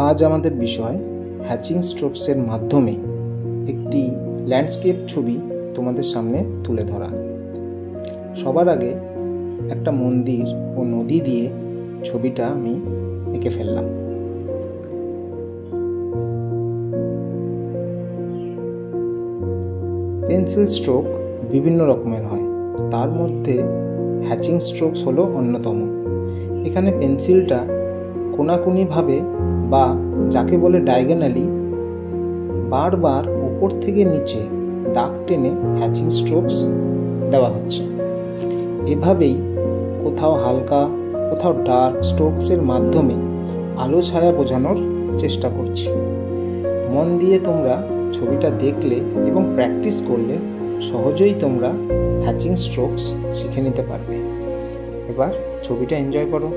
আজ আমাদের বিষয় হ্যাচিং স্ট্রোকসের মাধ্যমে একটি ল্যান্ডস্কেপ ছবি তোমাদের সামনে তুলে ধরা। সবার আগে একটা মন্দির ও নদী দিয়ে ছবিটা আমি এঁকে ফেললাম। পেন্সিল স্ট্রোক বিভিন্ন রকমের হয়, তার মধ্যে হ্যাচিং স্ট্রোকস হলো অন্যতম। এখানে পেন্সিলটা কোনাকুনিভাবে বা যাকে বলে ডায়াগোনালি বারবার উপর থেকে নিচে দাগ টেনে হ্যাচিং স্ট্রোকস দেওয়া হচ্ছে। এভাবেই কোথাও হালকা কোথাও ডার্ক স্ট্রোকসের মাধ্যমে আলো ছায়া বোঝানোর চেষ্টা করছি। মন দিয়ে তোমরা ছবিটা দেখলে এবং প্র্যাকটিস করলে সহজেই তোমরা হ্যাচিং স্ট্রোকস শিখে নিতে পারবে। এবার ছবিটা এনজয় করো।